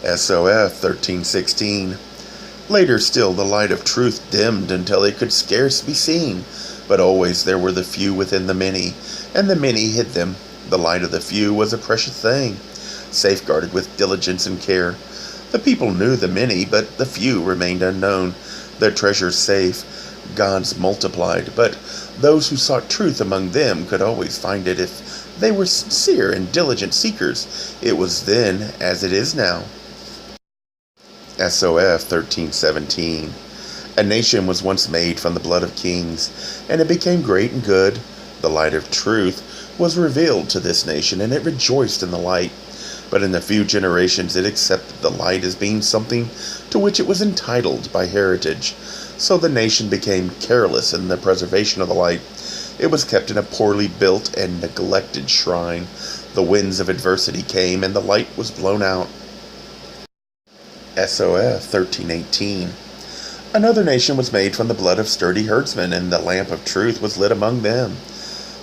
SOF 1316. Later still the light of truth dimmed until it could scarce be seen, but always there were the few within the many, and the many hid them. The light of the few was a precious thing, safeguarded with diligence and care. The people knew the many, but the few remained unknown, their treasures safe, God's multiplied, but those who sought truth among them could always find it if they were sincere and diligent seekers. It was then as it is now. SOF 1317. A nation was once made from the blood of kings, and it became great and good. The light of truth was revealed to this nation, and it rejoiced in the light. But in a few generations it accepted the light as being something to which it was entitled by heritage. So the nation became careless in the preservation of the light. It was kept in a poorly built and neglected shrine. The winds of adversity came, and the light was blown out. SOF 1318. Another nation was made from the blood of sturdy herdsmen, and the lamp of truth was lit among them.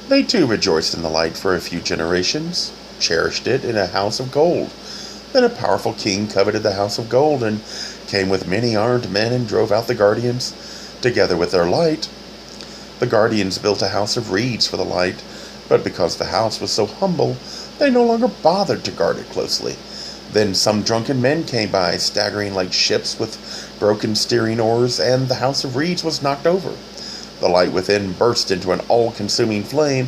They too rejoiced in the light for a few generations, cherished it in a house of gold. Then a powerful king coveted the house of gold, and came with many armed men and drove out the guardians, together with their light. The guardians built a house of reeds for the light, but because the house was so humble, they no longer bothered to guard it closely. Then some drunken men came by, staggering like ships with broken steering oars, and the house of reeds was knocked over. The light within burst into an all-consuming flame,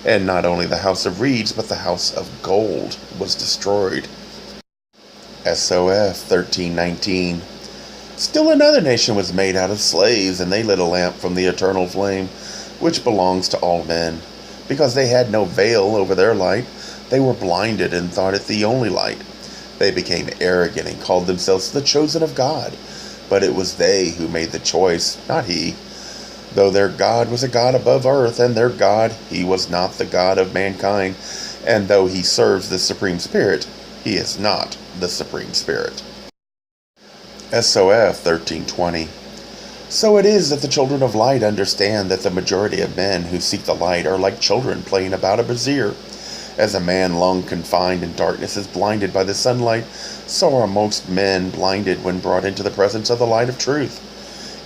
and not only the house of reeds, but the house of gold was destroyed. SOF 1319. Still another nation was made out of slaves, and they lit a lamp from the eternal flame, which belongs to all men. Because they had no veil over their light, they were blinded and thought it the only light. They became arrogant and called themselves the chosen of God. But it was they who made the choice, not he. Though their God was a God above earth, and their God, he was not the God of mankind. And though he serves the Supreme Spirit, he is not the Supreme Spirit. SOF 1320. So it is that the children of light understand that the majority of men who seek the light are like children playing about a brazier. As a man long confined in darkness is blinded by the sunlight, so are most men blinded when brought into the presence of the light of truth.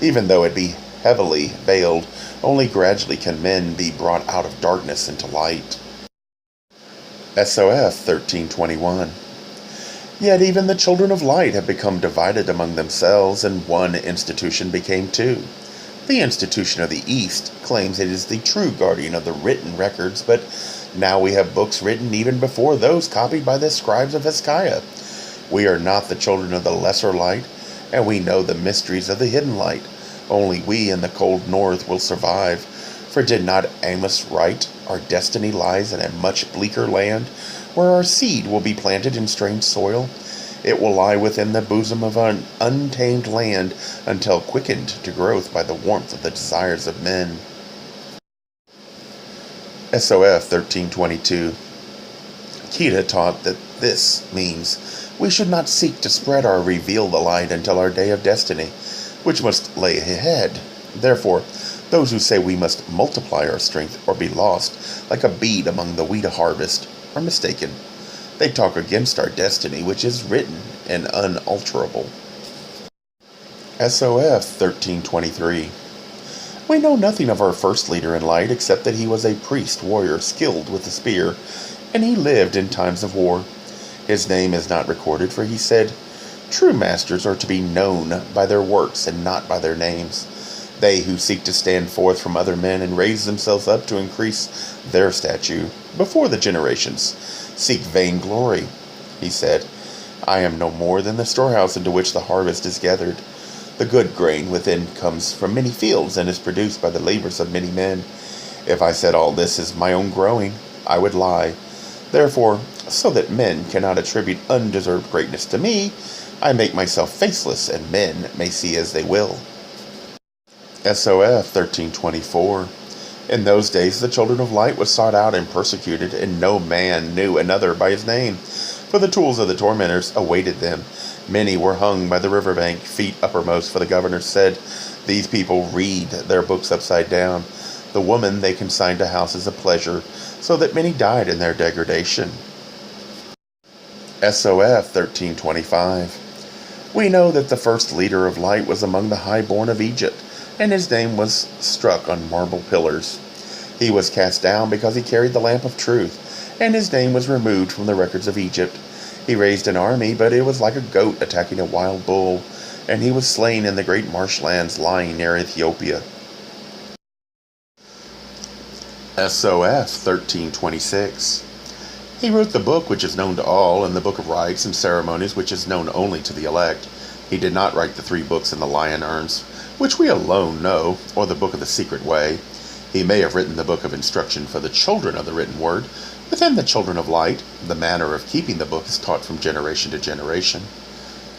Even though it be heavily veiled, only gradually can men be brought out of darkness into light. SOF 1321. Yet even the children of light have become divided among themselves, and one institution became two. The institution of the East claims it is the true guardian of the written records, but now we have books written even before those copied by the scribes of Hezekiah. We are not the children of the lesser light, and we know the mysteries of the hidden light. Only we in the cold north will survive. For did not Amos write, "Our destiny lies in a much bleaker land, where our seed will be planted in strange soil? It will lie within the bosom of an untamed land, until quickened to growth by the warmth of the desires of men." SOF 1322. Keeta taught that this means we should not seek to spread or reveal the light until our day of destiny, which must lay ahead. Therefore, those who say we must multiply our strength or be lost, like a bead among the wheat harvest, are mistaken. They talk against our destiny, which is written and unalterable. SOF 1323. We know nothing of our first leader in light, except that he was a priest warrior skilled with the spear, and he lived in times of war. His name is not recorded, for he said, "True masters are to be known by their works and not by their names. They who seek to stand forth from other men and raise themselves up to increase their statue before the generations seek vain glory." He said, "I am no more than the storehouse into which the harvest is gathered. The good grain within comes from many fields and is produced by the labors of many men. If I said all this is my own growing, I would lie. Therefore, so that men cannot attribute undeserved greatness to me, I make myself faceless, and men may see as they will." SOF 1324. In those days the children of light was sought out and persecuted, and no man knew another by his name, for the tools of the tormentors awaited them. Many were hung by the riverbank, feet uppermost, for the governors said, "These people read their books upside down." The woman they consigned to houses of pleasure, so that many died in their degradation. SOF 1325. We know that the first leader of light was among the highborn of Egypt, and his name was struck on marble pillars. He was cast down because he carried the lamp of truth, and his name was removed from the records of Egypt. He raised an army, but it was like a goat attacking a wild bull, and he was slain in the great marshlands lying near Ethiopia. SOF 1326. He wrote the book which is known to all, and the book of rites and ceremonies which is known only to the elect. He did not write the 3 books in the lion urns, which we alone know, or the book of the secret way. He may have written the book of instruction for the children of the written word. Within the children of light, the manner of keeping the book is taught from generation to generation.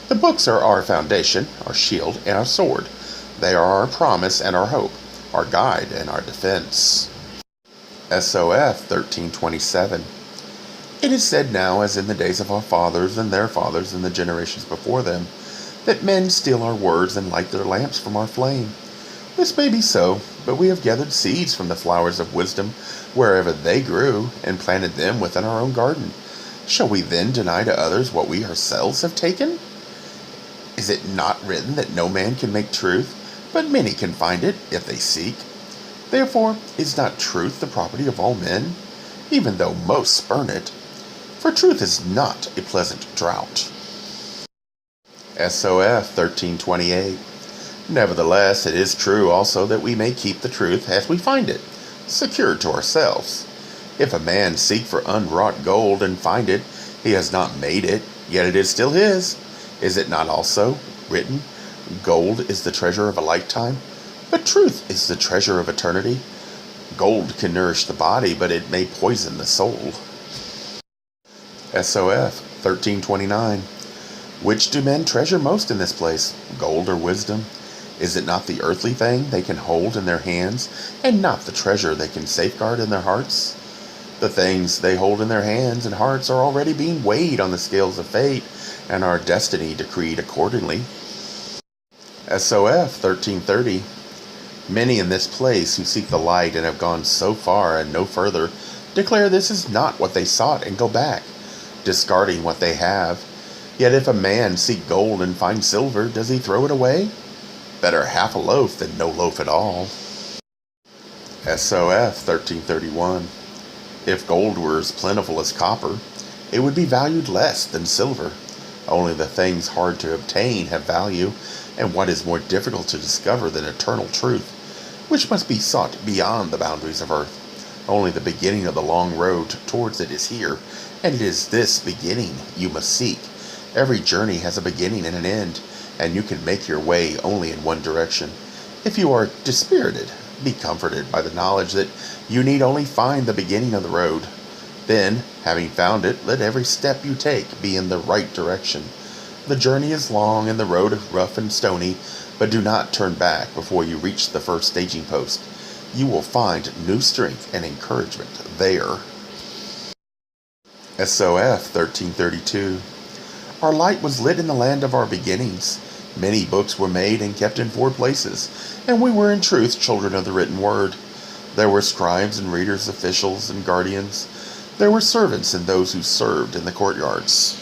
The books are our foundation, our shield, and our sword. They are our promise and our hope, our guide and our defense. SOF 1327. It is said now, as in the days of our fathers and their fathers and the generations before them, that men steal our words and light their lamps from our flame. This may be so, but we have gathered seeds from the flowers of wisdom wherever they grew, and planted them within our own garden. Shall we then deny to others what we ourselves have taken? Is it not written that no man can make truth, but many can find it if they seek? Therefore, is not truth the property of all men, even though most spurn it? For truth is not a pleasant draught. SOF 1328. Nevertheless, it is true also that we may keep the truth as we find it, secured to ourselves. If a man seek for unwrought gold and find it, he has not made it, yet it is still his. Is it not also written, gold is the treasure of a lifetime, but truth is the treasure of eternity? Gold can nourish the body, but it may poison the soul. SOF 1329. Which do men treasure most in this place, gold or wisdom? Is it not the earthly thing they can hold in their hands, and not the treasure they can safeguard in their hearts? The things they hold in their hands and hearts are already being weighed on the scales of fate, and our destiny decreed accordingly. SOF 1330. Many in this place who seek the light and have gone so far and no further declare this is not what they sought and go back, discarding what they have. Yet if a man seek gold and find silver, does he throw it away? Better half a loaf than no loaf at all. SOF 1331. If gold were as plentiful as copper, it would be valued less than silver. Only the things hard to obtain have value, and what is more difficult to discover than eternal truth, which must be sought beyond the boundaries of earth. Only the beginning of the long road towards it is here, and it is this beginning you must seek. Every journey has a beginning and an end, and you can make your way only in one direction. If you are dispirited, be comforted by the knowledge that you need only find the beginning of the road. Then, having found it, let every step you take be in the right direction. The journey is long and the road is rough and stony, but do not turn back before you reach the first staging post. You will find new strength and encouragement there. SOF 1332. Our light was lit in the land of our beginnings. Many books were made and kept in 4 places, and we were in truth children of the written word. There were scribes and readers, officials and guardians. There were servants and those who served in the courtyards.